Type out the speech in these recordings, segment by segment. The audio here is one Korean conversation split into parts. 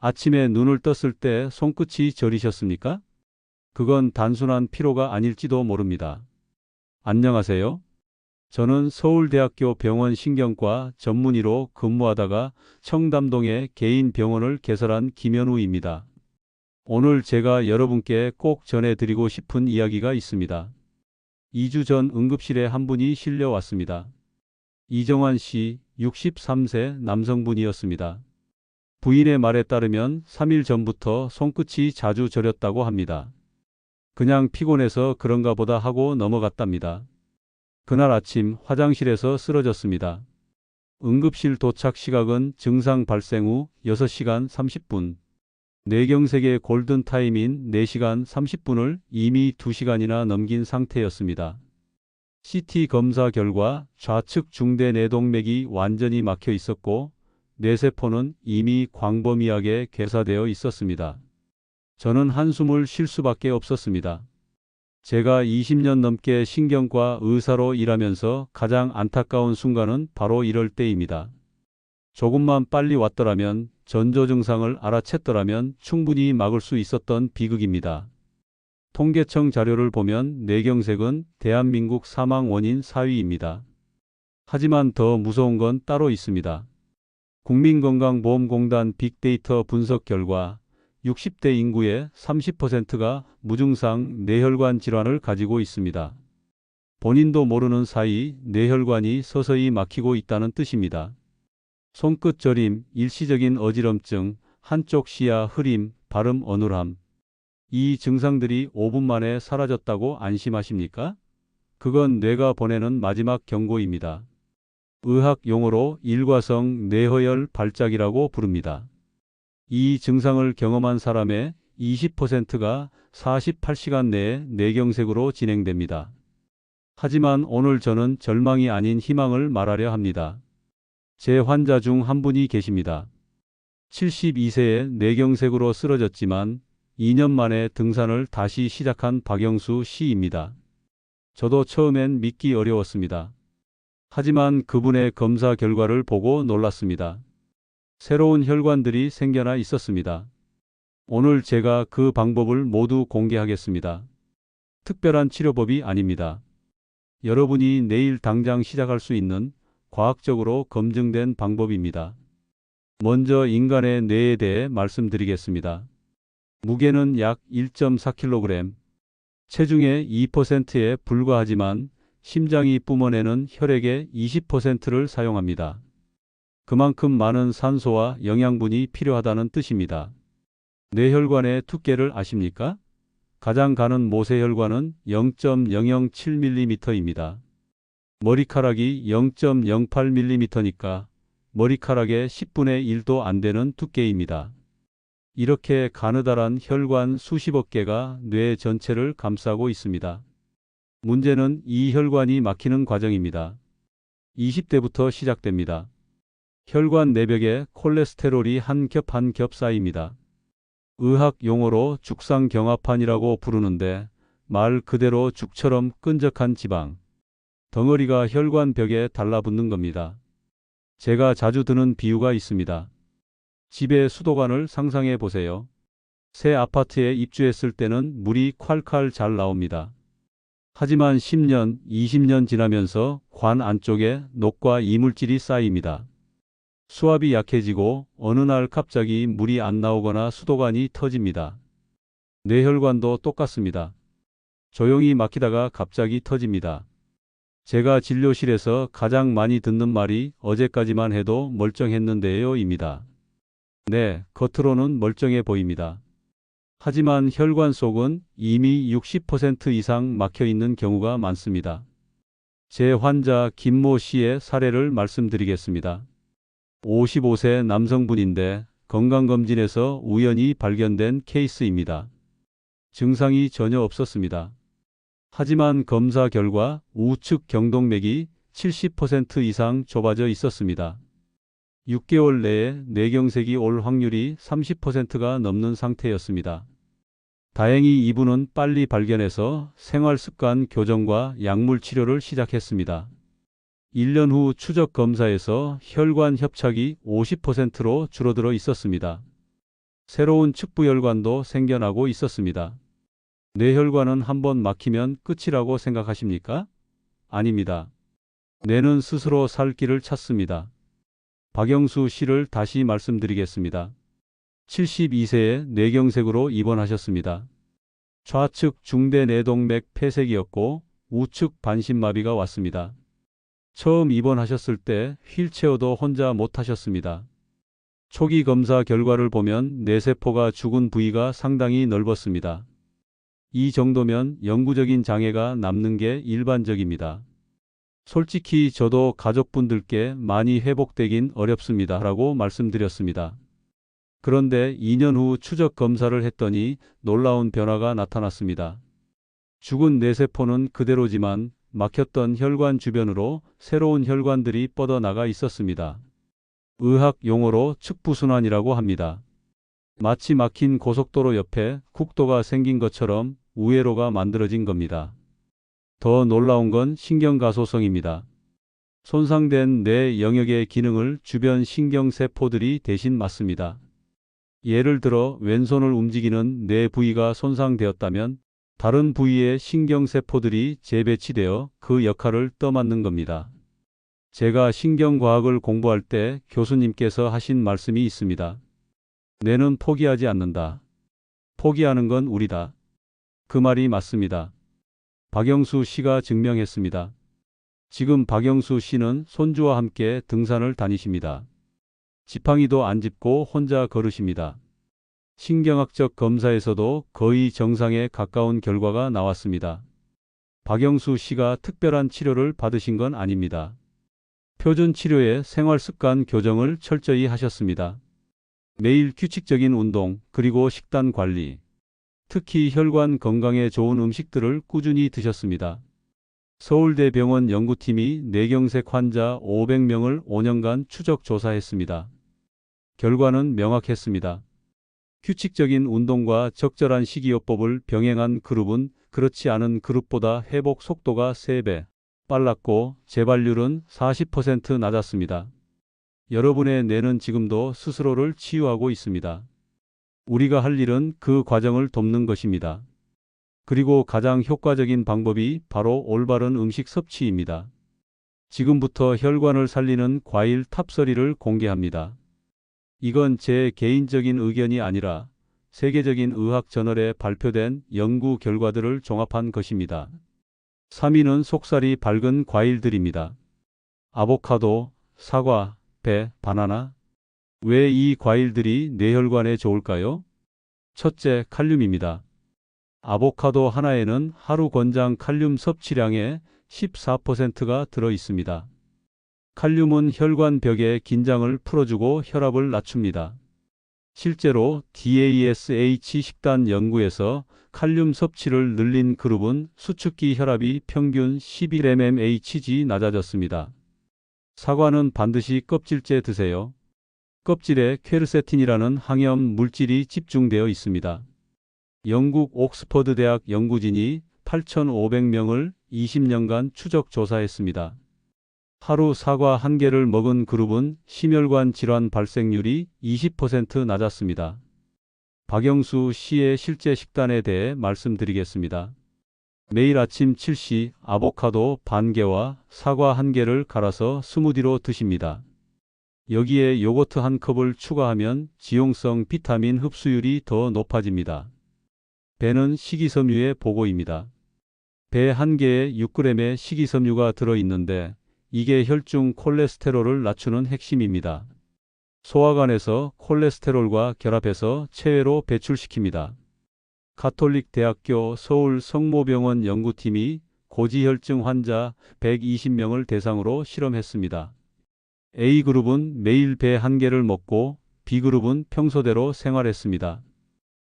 아침에 눈을 떴을 때 손끝이 저리셨습니까? 그건 단순한 피로가 아닐지도 모릅니다. 안녕하세요. 저는 서울대학교 병원 신경과 전문의로 근무하다가 청담동에 개인 병원을 개설한 김현우입니다. 오늘 제가 여러분께 꼭 전해드리고 싶은 이야기가 있습니다. 2주 전 응급실에 한 분이 실려왔습니다. 이정환 씨, 63세 남성분이었습니다. 부인의 말에 따르면 3일 전부터 손끝이 자주 저렸다고 합니다. 그냥 피곤해서 그런가 보다 하고 넘어갔답니다. 그날 아침 화장실에서 쓰러졌습니다. 응급실 도착 시각은 증상 발생 후 6시간 30분. 뇌경색의 골든타임인 4시간 30분을 이미 2시간이나 넘긴 상태였습니다. CT 검사 결과 좌측 중대 뇌동맥이 완전히 막혀 있었고 뇌세포는 이미 광범위하게 괴사되어 있었습니다. 저는 한숨을 쉴 수밖에 없었습니다. 제가 20년 넘게 신경과 의사로 일하면서 가장 안타까운 순간은 바로 이럴 때입니다. 조금만 빨리 왔더라면, 전조 증상을 알아챘더라면 충분히 막을 수 있었던 비극입니다. 통계청 자료를 보면 뇌경색은 대한민국 사망 원인 4위입니다. 하지만 더 무서운 건 따로 있습니다. 국민건강보험공단 빅데이터 분석 결과 60대 인구의 30%가 무증상 뇌혈관 질환을 가지고 있습니다. 본인도 모르는 사이 뇌혈관이 서서히 막히고 있다는 뜻입니다. 손끝 저림, 일시적인 어지럼증, 한쪽 시야 흐림, 발음 어눌함. 이 증상들이 5분 만에 사라졌다고 안심하십니까? 그건 뇌가 보내는 마지막 경고입니다. 의학 용어로 일과성 뇌허혈 발작이라고 부릅니다. 이 증상을 경험한 사람의 20%가 48시간 내에 뇌경색으로 진행됩니다. 하지만 오늘 저는 절망이 아닌 희망을 말하려 합니다. 제 환자 중 한 분이 계십니다. 72세에 뇌경색으로 쓰러졌지만 2년 만에 등산을 다시 시작한 박영수 씨입니다. 저도 처음엔 믿기 어려웠습니다. 하지만 그분의 검사 결과를 보고 놀랐습니다. 새로운 혈관들이 생겨나 있었습니다. 오늘 제가 그 방법을 모두 공개하겠습니다. 특별한 치료법이 아닙니다. 여러분이 내일 당장 시작할 수 있는 과학적으로 검증된 방법입니다. 먼저 인간의 뇌에 대해 말씀드리겠습니다. 무게는 약 1.4kg, 체중의 2%에 불과하지만 심장이 뿜어내는 혈액의 20%를 사용합니다. 그만큼 많은 산소와 영양분이 필요하다는 뜻입니다. 뇌혈관의 두께를 아십니까? 가장 가는 모세혈관은 0.007mm입니다. 머리카락이 0.08mm니까 머리카락의 10분의 1도 안 되는 두께입니다. 이렇게 가느다란 혈관 수십억 개가 뇌 전체를 감싸고 있습니다. 문제는 이 혈관이 막히는 과정입니다. 20대부터 시작됩니다. 혈관 내벽에 콜레스테롤이 한 겹 한 겹 쌓입니다. 의학 용어로 죽상경화판이라고 부르는데 말 그대로 죽처럼 끈적한 지방, 덩어리가 혈관 벽에 달라붙는 겁니다. 제가 자주 드는 비유가 있습니다. 집의 수도관을 상상해 보세요. 새 아파트에 입주했을 때는 물이 콸콸 잘 나옵니다. 하지만 10년, 20년 지나면서 관 안쪽에 녹과 이물질이 쌓입니다. 수압이 약해지고 어느 날 갑자기 물이 안 나오거나 수도관이 터집니다. 뇌혈관도 똑같습니다. 조용히 막히다가 갑자기 터집니다. 제가 진료실에서 가장 많이 듣는 말이 어제까지만 해도 멀쩡했는데요 입니다. 네, 겉으로는 멀쩡해 보입니다. 하지만 혈관 속은 이미 60% 이상 막혀 있는 경우가 많습니다. 제 환자 김모 씨의 사례를 말씀드리겠습니다. 55세 남성분인데 건강검진에서 우연히 발견된 케이스입니다. 증상이 전혀 없었습니다. 하지만 검사 결과 우측 경동맥이 70% 이상 좁아져 있었습니다. 6개월 내에 뇌경색이 올 확률이 30%가 넘는 상태였습니다. 다행히 이분은 빨리 발견해서 생활습관 교정과 약물 치료를 시작했습니다. 1년 후 추적 검사에서 혈관 협착이 50%로 줄어들어 있었습니다. 새로운 측부혈관도 생겨나고 있었습니다. 뇌혈관은 한번 막히면 끝이라고 생각하십니까? 아닙니다. 뇌는 스스로 살 길을 찾습니다. 박영수 씨를 다시 말씀드리겠습니다. 72세에 뇌경색으로 입원하셨습니다. 좌측 중대 뇌동맥 폐색이었고 우측 반신마비가 왔습니다. 처음 입원하셨을 때 휠체어도 혼자 못 타셨습니다. 초기 검사 결과를 보면 뇌세포가 죽은 부위가 상당히 넓었습니다. 이 정도면 영구적인 장애가 남는 게 일반적입니다. 솔직히 저도 가족분들께 많이 회복되긴 어렵습니다 라고 말씀드렸습니다. 그런데 2년 후 추적 검사를 했더니 놀라운 변화가 나타났습니다. 죽은 뇌세포는 그대로지만 막혔던 혈관 주변으로 새로운 혈관들이 뻗어나가 있었습니다. 의학 용어로 측부순환이라고 합니다. 마치 막힌 고속도로 옆에 국도가 생긴 것처럼 우회로가 만들어진 겁니다. 더 놀라운 건 신경가소성입니다. 손상된 뇌 영역의 기능을 주변 신경세포들이 대신 맡습니다. 예를 들어 왼손을 움직이는 뇌 부위가 손상되었다면 다른 부위의 신경세포들이 재배치되어 그 역할을 떠맡는 겁니다. 제가 신경과학을 공부할 때 교수님께서 하신 말씀이 있습니다. 뇌는 포기하지 않는다. 포기하는 건 우리다. 그 말이 맞습니다. 박영수 씨가 증명했습니다. 지금 박영수 씨는 손주와 함께 등산을 다니십니다. 지팡이도 안 짚고 혼자 걸으십니다. 신경학적 검사에서도 거의 정상에 가까운 결과가 나왔습니다. 박영수 씨가 특별한 치료를 받으신 건 아닙니다. 표준 치료에 생활습관 교정을 철저히 하셨습니다. 매일 규칙적인 운동, 그리고 식단 관리, 특히 혈관 건강에 좋은 음식들을 꾸준히 드셨습니다. 서울대병원 연구팀이 뇌경색 환자 500명을 5년간 추적 조사했습니다. 결과는 명확했습니다. 규칙적인 운동과 적절한 식이요법을 병행한 그룹은 그렇지 않은 그룹보다 회복 속도가 3배 빨랐고 재발률은 40% 낮았습니다. 여러분의 뇌는 지금도 스스로를 치유하고 있습니다. 우리가 할 일은 그 과정을 돕는 것입니다. 그리고 가장 효과적인 방법이 바로 올바른 음식 섭취입니다. 지금부터 혈관을 살리는 과일 탑3를 공개합니다. 이건 제 개인적인 의견이 아니라 세계적인 의학 저널에 발표된 연구 결과들을 종합한 것입니다. 3위는 속살이 밝은 과일들입니다. 아보카도, 사과, 배, 바나나. 왜 이 과일들이 뇌혈관에 좋을까요? 첫째, 칼륨입니다. 아보카도 하나에는 하루 권장 칼륨 섭취량의 14%가 들어 있습니다. 칼륨은 혈관 벽의 긴장을 풀어주고 혈압을 낮춥니다. 실제로 DASH 식단 연구에서 칼륨 섭취를 늘린 그룹은 수축기 혈압이 평균 11mmHg 낮아졌습니다. 사과는 반드시 껍질째 드세요. 껍질에 퀘르세틴이라는 항염 물질이 집중되어 있습니다. 영국 옥스퍼드 대학 연구진이 8,500명을 20년간 추적 조사했습니다. 하루 사과 1개를 먹은 그룹은 심혈관 질환 발생률이 20% 낮았습니다. 박영수 씨의 실제 식단에 대해 말씀드리겠습니다. 매일 아침 7시 아보카도 반 개와 사과 1개를 갈아서 스무디로 드십니다. 여기에 요거트 1컵을 추가하면 지용성 비타민 흡수율이 더 높아집니다. 배는 식이섬유의 보고입니다. 배 1개에 6g의 식이섬유가 들어있는데 이게 혈중 콜레스테롤을 낮추는 핵심입니다. 소화관에서 콜레스테롤과 결합해서 체외로 배출시킵니다. 가톨릭 대학교 서울 성모병원 연구팀이 고지혈증 환자 120명을 대상으로 실험했습니다. A그룹은 매일 배 1개를 먹고 B그룹은 평소대로 생활했습니다.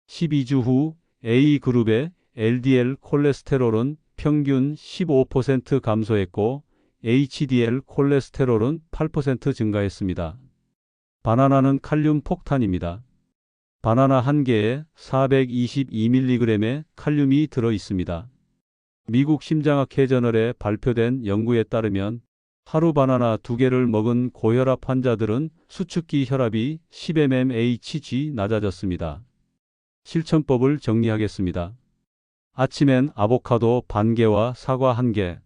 12주 후 A그룹의 LDL 콜레스테롤은 평균 15% 감소했고 HDL 콜레스테롤은 8% 증가했습니다. 바나나는 칼륨 폭탄입니다. 바나나 1개에 422mg의 칼륨이 들어 있습니다. 미국 심장학회 저널에 발표된 연구에 따르면 하루 바나나 2개를 먹은 고혈압 환자들은 수축기 혈압이 10mmHg 낮아졌습니다. 실천법을 정리하겠습니다. 아침엔 아보카도 반 개와 사과 1개,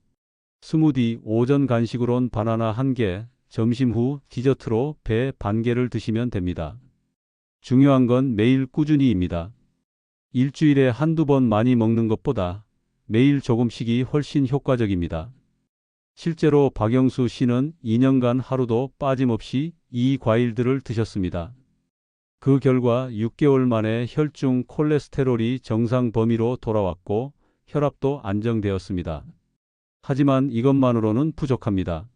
스무디, 오전 간식으론 바나나 1개, 점심 후 디저트로 배 반 개를 드시면 됩니다. 중요한 건 매일 꾸준히입니다. 일주일에 한두 번 많이 먹는 것보다 매일 조금씩이 훨씬 효과적입니다. 실제로 박영수 씨는 2년간 하루도 빠짐없이 이 과일들을 드셨습니다. 그 결과 6개월 만에 혈중 콜레스테롤이 정상 범위로 돌아왔고 혈압도 안정되었습니다. 하지만 이것만으로는 부족합니다.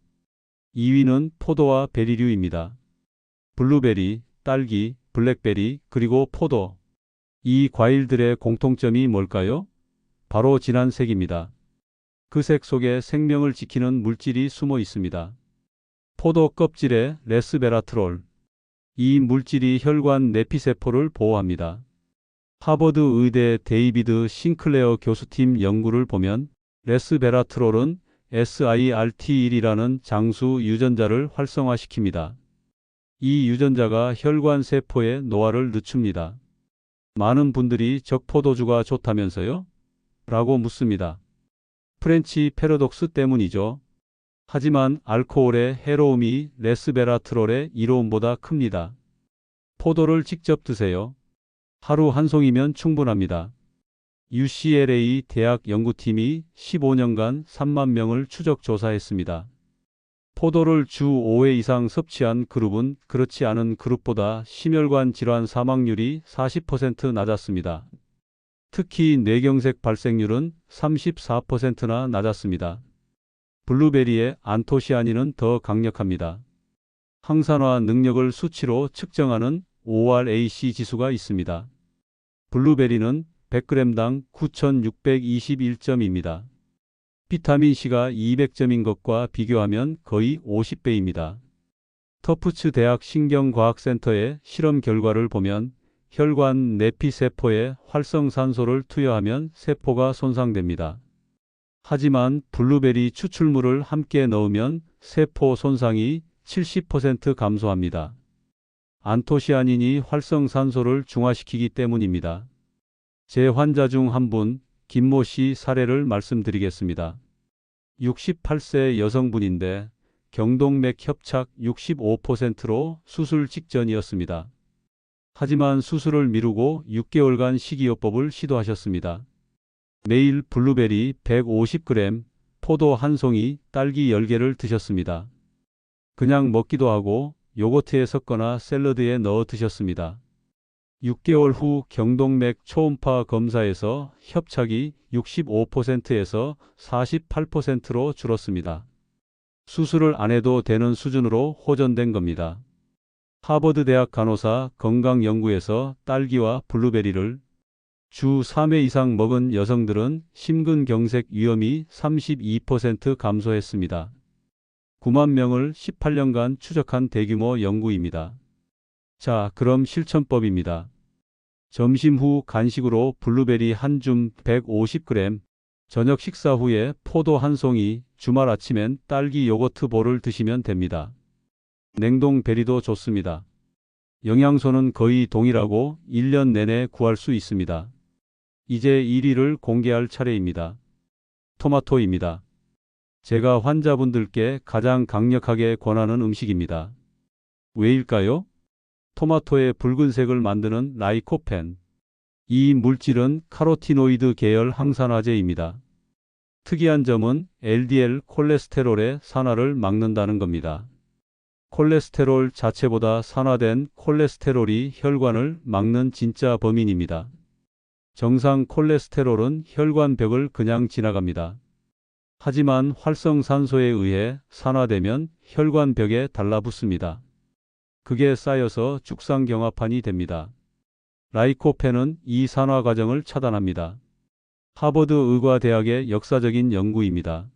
2위는 포도와 베리류입니다. 블루베리, 딸기, 블랙베리, 그리고 포도. 이 과일들의 공통점이 뭘까요? 바로 진한 색입니다. 그 색 속에 생명을 지키는 물질이 숨어 있습니다. 포도 껍질에 레스베라트롤. 이 물질이 혈관 내피세포를 보호합니다. 하버드 의대 데이비드 싱클레어 교수팀 연구를 보면 레스베라트롤은 SIRT1이라는 장수 유전자를 활성화시킵니다. 이 유전자가 혈관 세포의 노화를 늦춥니다. 많은 분들이 적포도주가 좋다면서요? 라고 묻습니다. 프렌치 패러독스 때문이죠. 하지만 알코올의 해로움이 레스베라트롤의 이로움보다 큽니다. 포도를 직접 드세요. 하루 한 송이면 충분합니다. UCLA 대학 연구팀이 15년간 3만 명을 추적 조사했습니다. 포도를 주 5회 이상 섭취한 그룹은 그렇지 않은 그룹보다 심혈관 질환 사망률이 40% 낮았습니다. 특히 뇌경색 발생률은 34%나 낮았습니다. 블루베리의 안토시아닌은 더 강력합니다. 항산화 능력을 수치로 측정하는 ORAC 지수가 있습니다. 블루베리는 100g당 9,621점입니다. 비타민C가 200점인 것과 비교하면 거의 50배입니다. 터프츠 대학 신경과학센터의 실험 결과를 보면 혈관 내피세포에 활성산소를 투여하면 세포가 손상됩니다. 하지만 블루베리 추출물을 함께 넣으면 세포 손상이 70% 감소합니다. 안토시아닌이 활성산소를 중화시키기 때문입니다. 제 환자 중 한 분, 김모 씨 사례를 말씀드리겠습니다. 68세 여성분인데 경동맥 협착 65%로 수술 직전이었습니다. 하지만 수술을 미루고 6개월간 식이요법을 시도하셨습니다. 매일 블루베리 150g, 포도 한 송이, 딸기 10개를 드셨습니다. 그냥 먹기도 하고 요거트에 섞거나 샐러드에 넣어 드셨습니다. 6개월 후 경동맥 초음파 검사에서 협착이 65%에서 48%로 줄었습니다. 수술을 안 해도 되는 수준으로 호전된 겁니다. 하버드 대학 간호사 건강연구에서 딸기와 블루베리를 주 3회 이상 먹은 여성들은 심근경색 위험이 32% 감소했습니다. 9만 명을 18년간 추적한 대규모 연구입니다. 자, 그럼 실천법입니다. 점심 후 간식으로 블루베리 한 줌 150g, 저녁 식사 후에 포도 한 송이, 주말 아침엔 딸기 요거트 볼을 드시면 됩니다. 냉동 베리도 좋습니다. 영양소는 거의 동일하고 1년 내내 구할 수 있습니다. 이제 1위를 공개할 차례입니다. 토마토입니다. 제가 환자분들께 가장 강력하게 권하는 음식입니다. 왜일까요? 토마토의 붉은색을 만드는 라이코펜. 이 물질은 카로티노이드 계열 항산화제입니다. 특이한 점은 LDL 콜레스테롤의 산화를 막는다는 겁니다. 콜레스테롤 자체보다 산화된 콜레스테롤이 혈관을 막는 진짜 범인입니다. 정상 콜레스테롤은 혈관벽을 그냥 지나갑니다. 하지만 활성산소에 의해 산화되면 혈관벽에 달라붙습니다. 그게 쌓여서 죽상경화판이 됩니다. 라이코펜은 이 산화 과정을 차단합니다. 하버드 의과대학의 역사적인 연구입니다.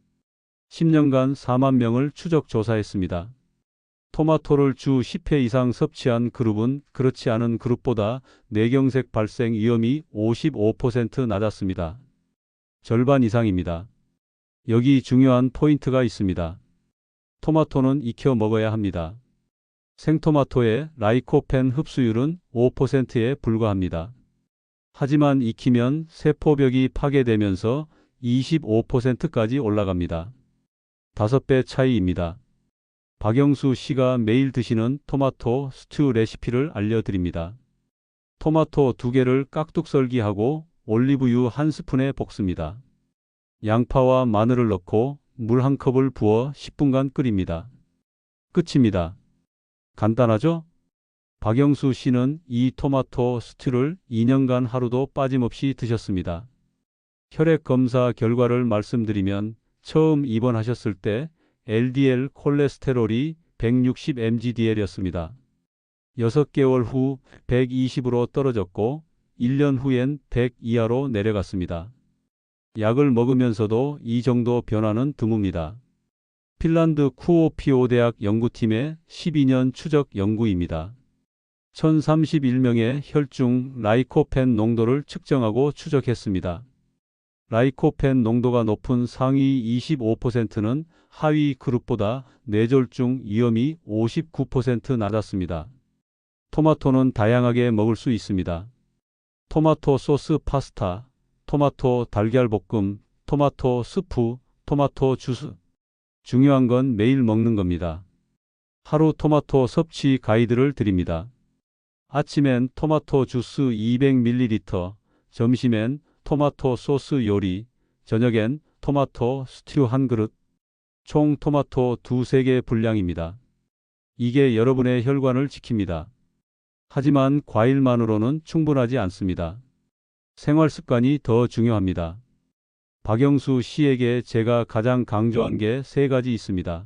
10년간 4만 명을 추적 조사했습니다. 토마토를 주 10회 이상 섭취한 그룹은 그렇지 않은 그룹보다 뇌경색 발생 위험이 55% 낮았습니다. 절반 이상입니다. 여기 중요한 포인트가 있습니다. 토마토는 익혀 먹어야 합니다. 생토마토의 라이코펜 흡수율은 5%에 불과합니다. 하지만 익히면 세포벽이 파괴되면서 25%까지 올라갑니다. 5배 차이입니다. 박영수 씨가 매일 드시는 토마토 스튜 레시피를 알려드립니다. 토마토 2개를 깍둑썰기하고 올리브유 1스푼에 볶습니다. 양파와 마늘을 넣고 물 1컵을 부어 10분간 끓입니다. 끝입니다. 간단하죠? 박영수 씨는 이 토마토 스튜를 2년간 하루도 빠짐없이 드셨습니다. 혈액 검사 결과를 말씀드리면 처음 입원하셨을 때 LDL 콜레스테롤이 160mg/dl이었습니다. 6개월 후 120으로 떨어졌고 1년 후엔 100 이하로 내려갔습니다. 약을 먹으면서도 이 정도 변화는 드뭅니다. 핀란드 쿠오피오 대학 연구팀의 12년 추적 연구입니다. 1031명의 혈중 라이코펜 농도를 측정하고 추적했습니다. 라이코펜 농도가 높은 상위 25%는 하위 그룹보다 뇌졸중 위험이 59% 낮았습니다. 토마토는 다양하게 먹을 수 있습니다. 토마토 소스 파스타, 토마토 달걀 볶음, 토마토 스프, 토마토 주스. 중요한 건 매일 먹는 겁니다. 하루 토마토 섭취 가이드를 드립니다. 아침엔 토마토 주스 200ml, 점심엔 토마토 소스 요리, 저녁엔 토마토 스튜 1그릇, 총 토마토 2~3개 분량입니다. 이게 여러분의 혈관을 지킵니다. 하지만 과일만으로는 충분하지 않습니다. 생활 습관이 더 중요합니다. 박영수 씨에게 제가 가장 강조한 게 3가지 있습니다.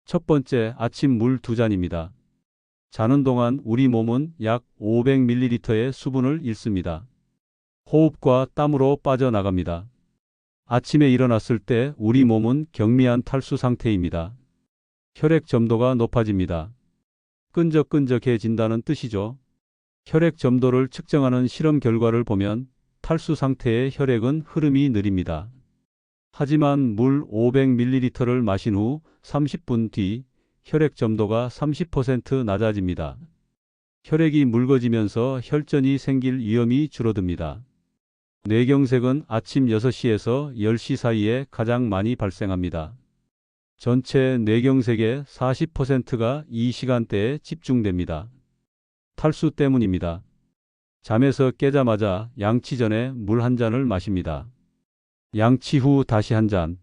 첫 번째, 아침 물 2잔입니다. 자는 동안 우리 몸은 약 500ml의 수분을 잃습니다. 호흡과 땀으로 빠져나갑니다. 아침에 일어났을 때 우리 몸은 경미한 탈수 상태입니다. 혈액 점도가 높아집니다. 끈적끈적해진다는 뜻이죠. 혈액 점도를 측정하는 실험 결과를 보면 탈수 상태의 혈액은 흐름이 느립니다. 하지만 물 500ml를 마신 후 30분 뒤 혈액 점도가 30% 낮아집니다. 혈액이 묽어지면서 혈전이 생길 위험이 줄어듭니다. 뇌경색은 아침 6시에서 10시 사이에 가장 많이 발생합니다. 전체 뇌경색의 40%가 이 시간대에 집중됩니다. 탈수 때문입니다. 잠에서 깨자마자 양치 전에 물 1잔을 마십니다. 양치 후 다시 1잔.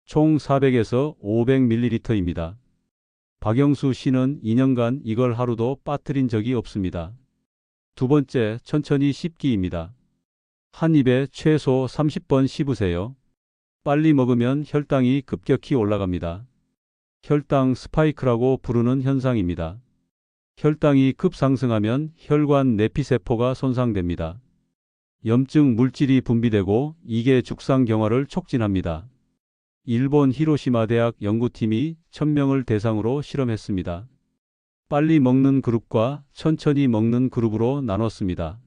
총 400에서 500ml입니다. 박영수 씨는 2년간 이걸 하루도 빠뜨린 적이 없습니다. 두 번째, 천천히 씹기입니다. 한 입에 최소 30번 씹으세요. 빨리 먹으면 혈당이 급격히 올라갑니다. 혈당 스파이크라고 부르는 현상입니다. 혈당이 급상승하면 혈관 내피세포가 손상됩니다. 염증 물질이 분비되고 이게 죽상경화를 촉진합니다. 일본 히로시마 대학 연구팀이 1000명을 대상으로 실험했습니다. 빨리 먹는 그룹과 천천히 먹는 그룹으로 나눴습니다.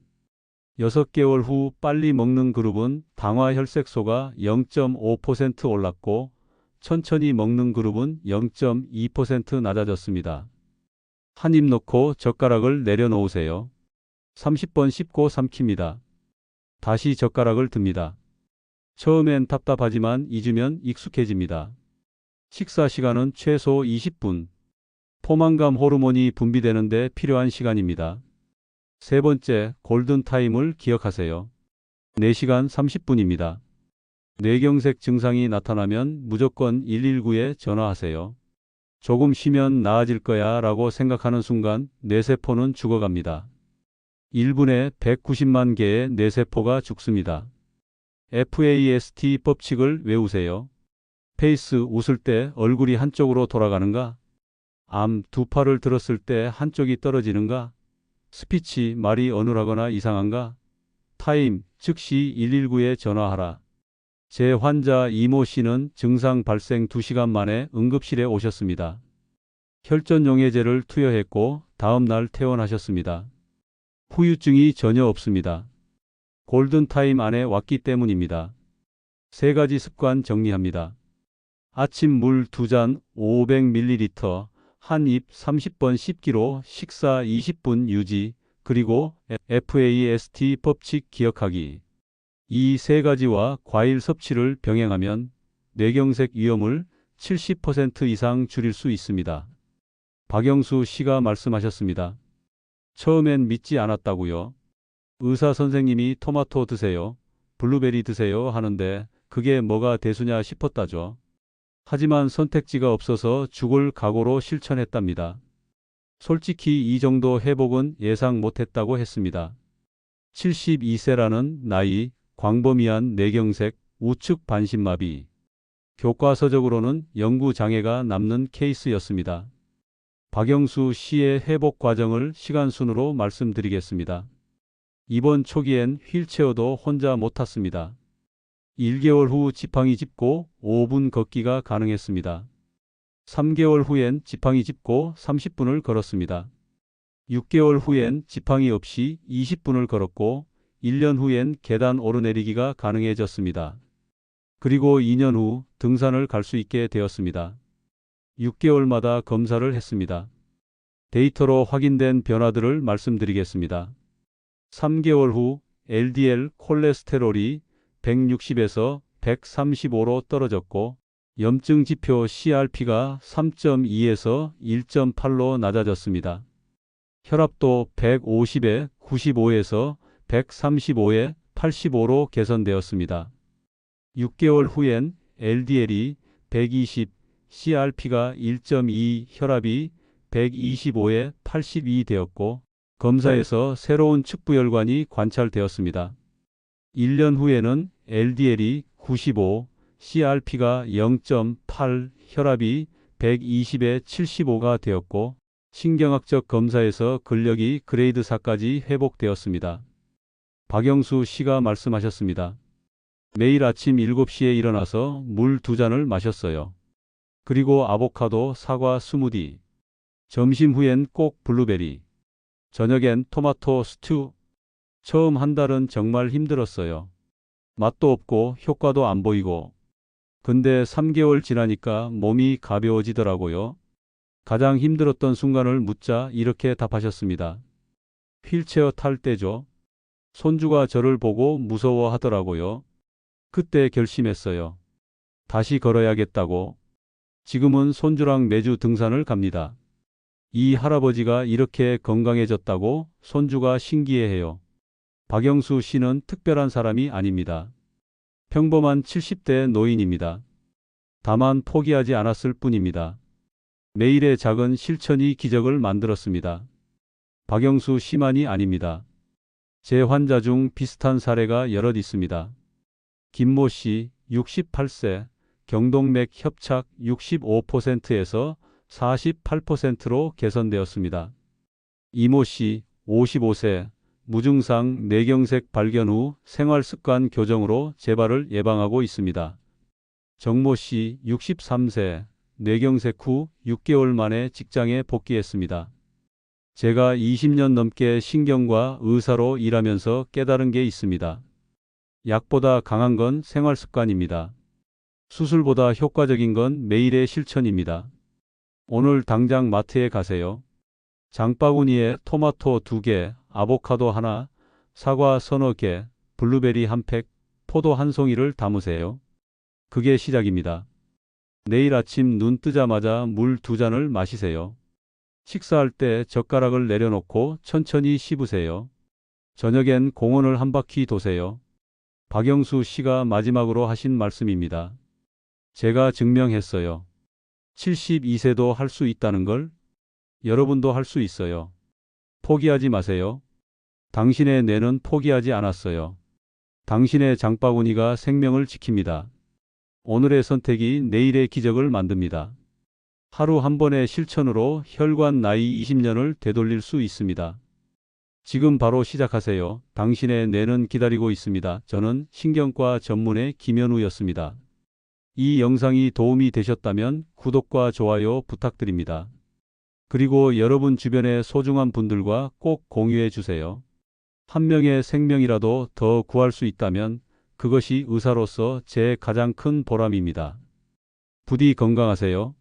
6개월 후 빨리 먹는 그룹은 당화혈색소가 0.5% 올랐고 천천히 먹는 그룹은 0.2% 낮아졌습니다. 한 입 넣고 젓가락을 내려놓으세요. 30번 씹고 삼킵니다. 다시 젓가락을 듭니다. 처음엔 답답하지만 잊으면 익숙해집니다. 식사 시간은 최소 20분. 포만감 호르몬이 분비되는데 필요한 시간입니다. 세 번째, 골든타임을 기억하세요. 4시간 30분입니다. 뇌경색 증상이 나타나면 무조건 119에 전화하세요. 조금 쉬면 나아질 거야 라고 생각하는 순간 뇌세포는 죽어갑니다. 1분에 190만 개의 뇌세포가 죽습니다. FAST 법칙을 외우세요. 페이스, 웃을 때 얼굴이 한쪽으로 돌아가는가? 암, 두 팔을 들었을 때 한쪽이 떨어지는가? 스피치, 말이 어눌하거나 이상한가? 타임, 즉시 119에 전화하라. 제 환자 이모 씨는 증상 발생 2시간 만에 응급실에 오셨습니다. 혈전용해제를 투여했고 다음 날 퇴원하셨습니다. 후유증이 전혀 없습니다. 골든타임 안에 왔기 때문입니다. 3가지 습관 정리합니다. 아침 물 2잔 500ml, 한 입 30번 씹기로 식사 20분 유지, 그리고 FAST 법칙 기억하기. 이 세 가지와 과일 섭취를 병행하면 뇌경색 위험을 70% 이상 줄일 수 있습니다. 박영수 씨가 말씀하셨습니다. 처음엔 믿지 않았다고요. 의사 선생님이 토마토 드세요, 블루베리 드세요 하는데 그게 뭐가 대수냐 싶었다죠. 하지만 선택지가 없어서 죽을 각오로 실천했답니다. 솔직히 이 정도 회복은 예상 못했다고 했습니다. 72세라는 나이, 광범위한 뇌경색, 우측 반신마비. 교과서적으로는 연구 장애가 남는 케이스였습니다. 박영수 씨의 회복 과정을 시간 순으로 말씀드리겠습니다. 입원 초기엔 휠체어도 혼자 못 탔습니다. 1개월 후 지팡이 짚고 5분 걷기가 가능했습니다. 3개월 후엔 지팡이 짚고 30분을 걸었습니다. 6개월 후엔 지팡이 없이 20분을 걸었고 1년 후엔 계단 오르내리기가 가능해졌습니다. 그리고 2년 후 등산을 갈 수 있게 되었습니다. 6개월마다 검사를 했습니다. 데이터로 확인된 변화들을 말씀드리겠습니다. 3개월 후 LDL 콜레스테롤이 160에서 135로 떨어졌고 염증 지표 CRP가 3.2에서 1.8로 낮아졌습니다. 혈압도 150에 95에서 135에 85로 개선되었습니다. 6개월 후엔 LDL이 120, CRP가 1.2, 혈압이 125에 82 되었고 검사에서 새로운 측부혈관이 관찰되었습니다. 1년 후에는 LDL이 95, CRP가 0.8, 혈압이 120에 75가 되었고 신경학적 검사에서 근력이 그레이드 4까지 회복되었습니다. 박영수 씨가 말씀하셨습니다. 매일 아침 7시에 일어나서 물 2잔을 마셨어요. 그리고 아보카도, 사과 스무디. 점심 후엔 꼭 블루베리. 저녁엔 토마토 스튜. 처음 한 달은 정말 힘들었어요. 맛도 없고 효과도 안 보이고. 근데 3개월 지나니까 몸이 가벼워지더라고요. 가장 힘들었던 순간을 묻자 이렇게 답하셨습니다. 휠체어 탈 때죠. 손주가 저를 보고 무서워하더라고요. 그때 결심했어요. 다시 걸어야겠다고. 지금은 손주랑 매주 등산을 갑니다. 이 할아버지가 이렇게 건강해졌다고 손주가 신기해해요. 박영수 씨는 특별한 사람이 아닙니다. 평범한 70대 노인입니다. 다만 포기하지 않았을 뿐입니다. 매일의 작은 실천이 기적을 만들었습니다. 박영수 씨만이 아닙니다. 제 환자 중 비슷한 사례가 여럿 있습니다. 김모 씨, 68세, 경동맥 협착 65%에서 48%로 개선되었습니다. 이모 씨, 55세, 무증상 뇌경색 발견 후 생활습관 교정으로 재발을 예방하고 있습니다. 정모 씨, 63세, 뇌경색 후 6개월 만에 직장에 복귀했습니다. 제가 20년 넘게 신경과 의사로 일하면서 깨달은 게 있습니다. 약보다 강한 건 생활습관입니다. 수술보다 효과적인 건 매일의 실천입니다. 오늘 당장 마트에 가세요. 장바구니에 토마토 2개, 아보카도 하나, 사과 서너 개, 블루베리 한 팩, 포도 한 송이를 담으세요. 그게 시작입니다. 내일 아침 눈 뜨자마자 물 2잔을 마시세요. 식사할 때 젓가락을 내려놓고 천천히 씹으세요. 저녁엔 공원을 한 바퀴 도세요. 박영수 씨가 마지막으로 하신 말씀입니다. 제가 증명했어요. 72세도 할 수 있다는 걸. 여러분도 할 수 있어요. 포기하지 마세요. 당신의 뇌는 포기하지 않았어요. 당신의 장바구니가 생명을 지킵니다. 오늘의 선택이 내일의 기적을 만듭니다. 하루 한 번의 실천으로 혈관 나이 20년을 되돌릴 수 있습니다. 지금 바로 시작하세요. 당신의 뇌는 기다리고 있습니다. 저는 신경과 전문의 김현우였습니다. 이 영상이 도움이 되셨다면 구독과 좋아요 부탁드립니다. 그리고 여러분 주변의 소중한 분들과 꼭 공유해 주세요. 한 명의 생명이라도 더 구할 수 있다면 그것이 의사로서 제 가장 큰 보람입니다. 부디 건강하세요.